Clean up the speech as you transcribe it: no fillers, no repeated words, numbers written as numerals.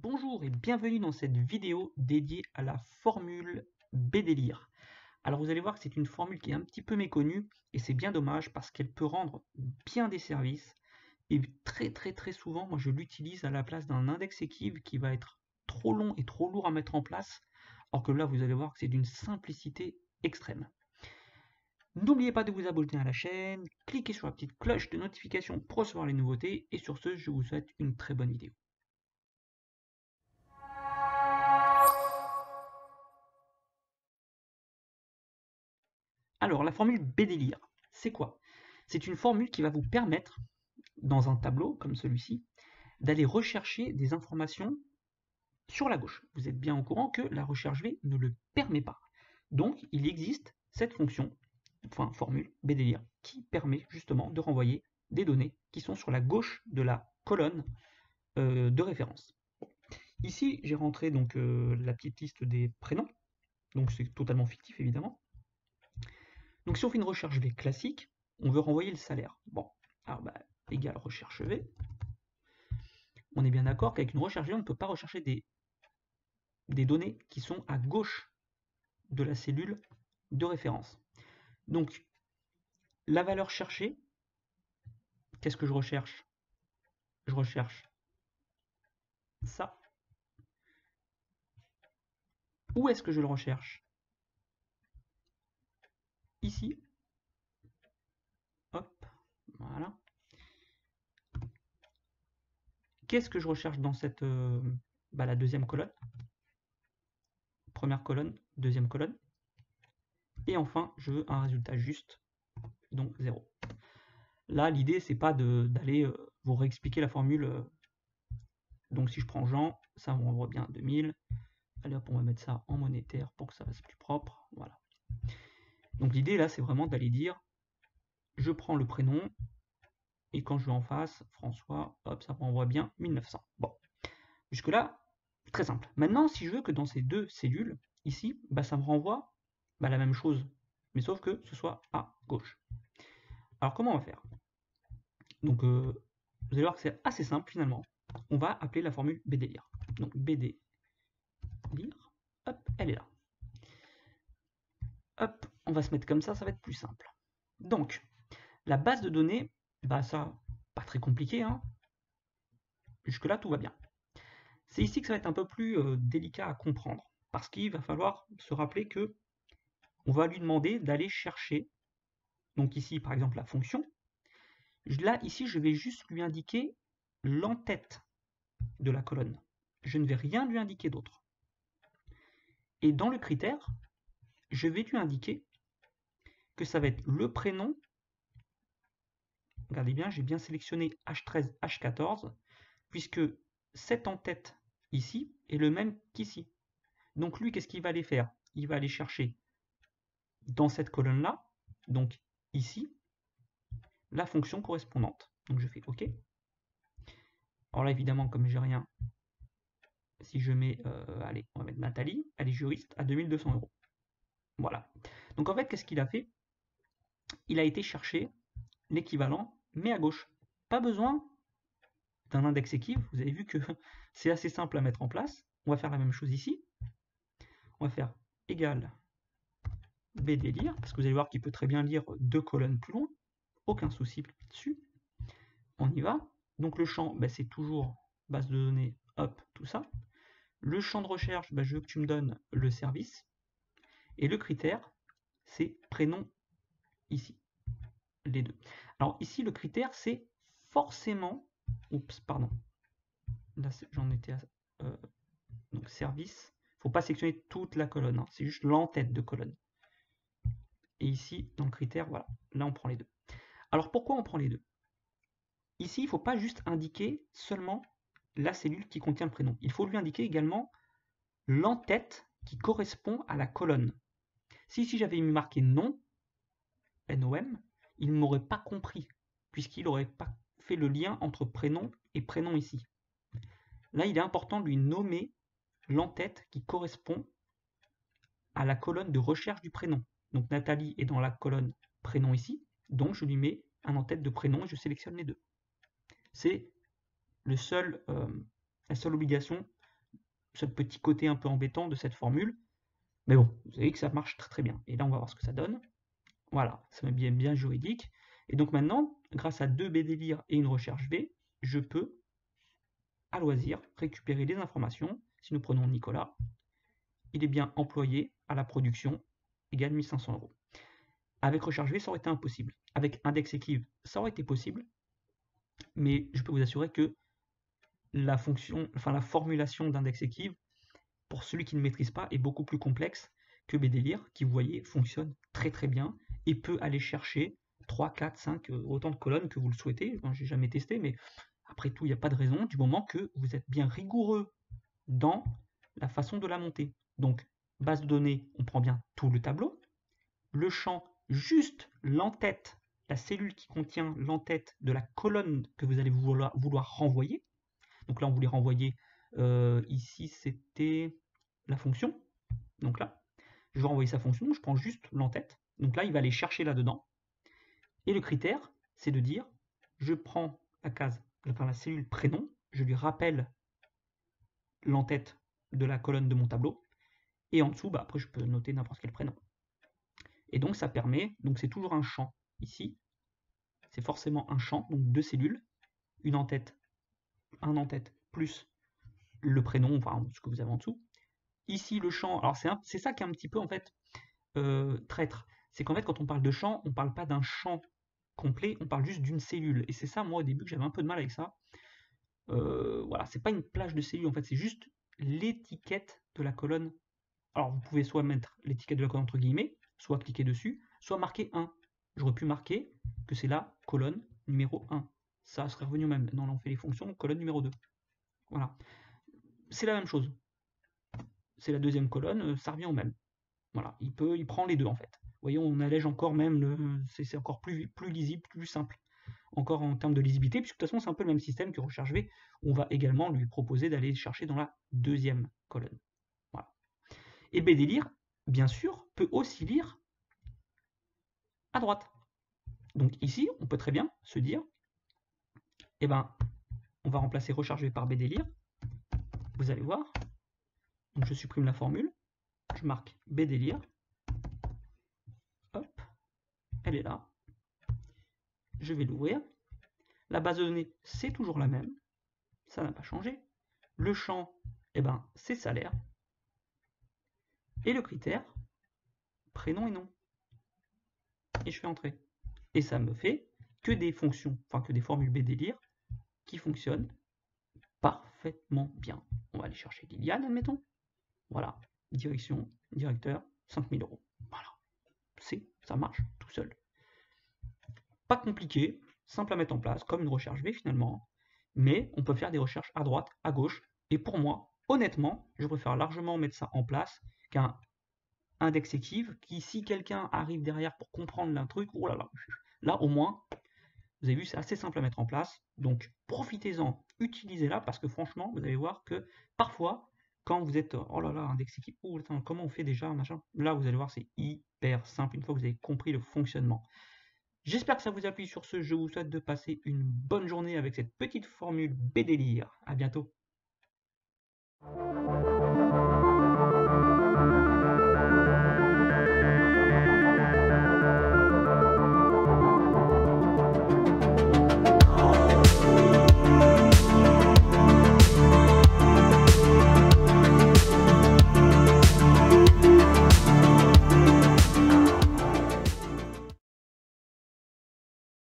Bonjour et bienvenue dans cette vidéo dédiée à la formule BDLIR. Alors vous allez voir que c'est une formule qui est un petit peu méconnue et c'est bien dommage parce qu'elle peut rendre bien des services et très souvent moi je l'utilise à la place d'un index Equiv qui va être trop long et trop lourd à mettre en place, alors que là vous allez voir que c'est d'une simplicité extrême. N'oubliez pas de vous abonner à la chaîne, cliquez sur la petite cloche de notification pour recevoir les nouveautés et sur ce je vous souhaite une très bonne vidéo. Alors, la formule BDLIR, c'est quoi? C'est une formule qui va vous permettre, dans un tableau comme celui-ci, d'aller rechercher des informations sur la gauche. Vous êtes bien au courant que la recherche V ne le permet pas. Donc, il existe cette fonction, enfin formule BDLIR, qui permet justement de renvoyer des données qui sont sur la gauche de la colonne de référence. Ici, j'ai rentré donc la petite liste des prénoms, donc c'est totalement fictif évidemment. Donc si on fait une recherche V classique, on veut renvoyer le salaire. Bon, alors égal recherche V. On est bien d'accord qu'avec une recherche V, on ne peut pas rechercher des données qui sont à gauche de la cellule de référence. Donc la valeur cherchée, qu'est-ce que je recherche? Je recherche ça. Où est-ce que je le recherche? Ici. Hop, voilà. Qu'est-ce que je recherche dans cette la deuxième colonne? Première colonne, deuxième colonne. Et enfin, je veux un résultat juste, donc 0. Là, l'idée, c'est pas d'aller vous réexpliquer la formule. Donc, si je prends Jean, ça me renvoie bien 2000. Allez hop, on va mettre ça en monétaire pour que ça fasse plus propre. Voilà. Donc, l'idée, là, c'est vraiment d'aller dire, je prends le prénom, et quand je vais en face, François, hop, ça me renvoie bien 1900. Bon, jusque-là, très simple. Maintenant, si je veux que dans ces deux cellules, ici, ça me renvoie la même chose, mais sauf que ce soit à gauche. Alors, comment on va faire? Donc, vous allez voir que c'est assez simple finalement. On va appeler la formule BDLIR. Donc BDLIR, hop, elle est là. Hop, on va se mettre comme ça va être plus simple. Donc, la base de données, ça, pas très compliqué, hein. Jusque-là, tout va bien. C'est ici que ça va être un peu plus délicat à comprendre, parce qu'il va falloir se rappeler que on va lui demander d'aller chercher, donc ici par exemple la fonction. Là, ici, je vais juste lui indiquer l'entête de la colonne. Je ne vais rien lui indiquer d'autre. Et dans le critère, je vais lui indiquer que ça va être le prénom. Regardez bien, j'ai bien sélectionné H13, H14, puisque cette en-tête ici est le même qu'ici. Donc lui, qu'est-ce qu'il va aller faire? Il va aller chercher dans cette colonne-là, donc ici, la fonction correspondante. Donc je fais OK. Alors là, évidemment, comme j'ai rien, si je mets, allez, on va mettre Nathalie, elle est juriste à 2200 €. Voilà. Donc en fait, qu'est-ce qu'il a fait? Il a été chercher l'équivalent, mais à gauche. Pas besoin d'un index Equiv. Vous avez vu que c'est assez simple à mettre en place. On va faire la même chose ici. On va faire égal BDLIR, parce que vous allez voir qu'il peut très bien lire deux colonnes plus loin. Aucun souci là-dessus. On y va. Donc le champ, c'est toujours base de données, hop, tout ça. Le champ de recherche, je veux que tu me donnes le service. Et le critère, c'est prénom ici. Les deux. Alors ici, le critère, c'est forcément... Oups, pardon. Là, j'en étais à... donc service. Il ne faut pas sélectionner toute la colonne. Hein, c'est juste l'entête de colonne. Et ici, dans le critère, voilà. Là, on prend les deux. Alors pourquoi on prend les deux? Ici, il ne faut pas juste indiquer seulement la cellule qui contient le prénom. Il faut lui indiquer également l'entête qui correspond à la colonne. Si ici j'avais marqué nom, NOM, il ne m'aurait pas compris, puisqu'il n'aurait pas fait le lien entre prénom et prénom ici. Là, il est important de lui nommer l'entête qui correspond à la colonne de recherche du prénom. Donc Nathalie est dans la colonne prénom ici, donc je lui mets un en-tête de prénom et je sélectionne les deux. C'est la seule obligation ce petit côté un peu embêtant de cette formule. Mais bon, vous savez que ça marche très très bien. Et là, on va voir ce que ça donne. Voilà, ça m'est bien juridique. Et donc maintenant, grâce à 2 BDLIR et une recherche V, je peux, à loisir, récupérer les informations. Si nous prenons Nicolas, il est bien employé à la production, il gagne 1500 €. Avec recherche V, ça aurait été impossible. Avec index Equiv, ça aurait été possible, mais je peux vous assurer que la formulation d'index Equiv, pour celui qui ne maîtrise pas, est beaucoup plus complexe que BDLIR, qui, vous voyez, fonctionne très très bien et peut aller chercher 3, 4, 5, autant de colonnes que vous le souhaitez. Enfin, j'ai jamais testé, mais après tout, il n'y a pas de raison du moment que vous êtes bien rigoureux dans la façon de la monter. Donc, base de données, on prend bien tout le tableau. Le champ, juste l'entête, la cellule qui contient l'entête de la colonne que vous allez vouloir renvoyer. Donc là, on voulait renvoyer, ici, c'était la fonction. Donc là, je vais renvoyer sa fonction, je prends juste l'entête. Donc là, il va aller chercher là-dedans. Et le critère, c'est de dire, je prends la cellule prénom, je lui rappelle l'entête de la colonne de mon tableau, et en dessous, bah, après, je peux noter n'importe quel prénom. Et donc, ça permet, donc c'est toujours un champ ici, c'est forcément un champ, donc 2 cellules, une entête, un entête, plus le prénom, enfin, ce que vous avez en dessous. Ici, le champ, alors c'est ça qui est un petit peu, en fait, traître. C'est qu'en fait, quand on parle de champ, on ne parle pas d'un champ complet, on parle juste d'une cellule. Et c'est ça, moi, au début, que j'avais un peu de mal avec ça. Voilà, c'est pas une plage de cellules, en fait, c'est juste l'étiquette de la colonne. Alors, vous pouvez soit mettre l'étiquette de la colonne entre guillemets, soit cliquer dessus, soit marquer 1. J'aurais pu marquer que c'est la colonne numéro 1. Ça serait revenu au même. Maintenant, là, on fait les fonctions, colonne numéro 2. Voilà. C'est la même chose. C'est la deuxième colonne, ça revient au même. Voilà, il prend les deux en fait. Vous voyez, on allège encore même, c'est encore plus lisible, plus simple. Encore en termes de lisibilité, puisque de toute façon c'est un peu le même système que recherche V. On va également lui proposer d'aller chercher dans la deuxième colonne. Voilà. Et BDLIR, bien sûr, peut aussi lire à droite. Donc ici, on peut très bien se dire, eh ben, on va remplacer recherche V par BDLIR. Vous allez voir. Donc je supprime la formule, je marque BDLIR. Hop, elle est là. Je vais l'ouvrir. La base de données, c'est toujours la même. Ça n'a pas changé. Le champ, eh ben, c'est salaire. Et le critère, prénom et nom. Et je fais entrer. Et ça me fait que des fonctions, enfin que des formules BDLIR qui fonctionnent parfaitement bien. On va aller chercher Liliane, admettons. Voilà, direction, directeur, 5000 €. Voilà, ça marche tout seul. Pas compliqué, simple à mettre en place, comme une recherche V finalement. Mais on peut faire des recherches à droite, à gauche. Et pour moi, honnêtement, je préfère largement mettre ça en place qu'un index Equiv qui, si quelqu'un arrive derrière pour comprendre un truc, oh là là, là au moins, vous avez vu, c'est assez simple à mettre en place. Donc profitez-en, utilisez-la parce que franchement, vous allez voir que parfois, quand vous êtes, oh là là, index Equiv, oh, attends, comment on fait déjà, machin, là vous allez voir, c'est hyper simple une fois que vous avez compris le fonctionnement. J'espère que ça vous a plu. Sur ce, je vous souhaite de passer une bonne journée avec cette petite formule BDLIR. À bientôt.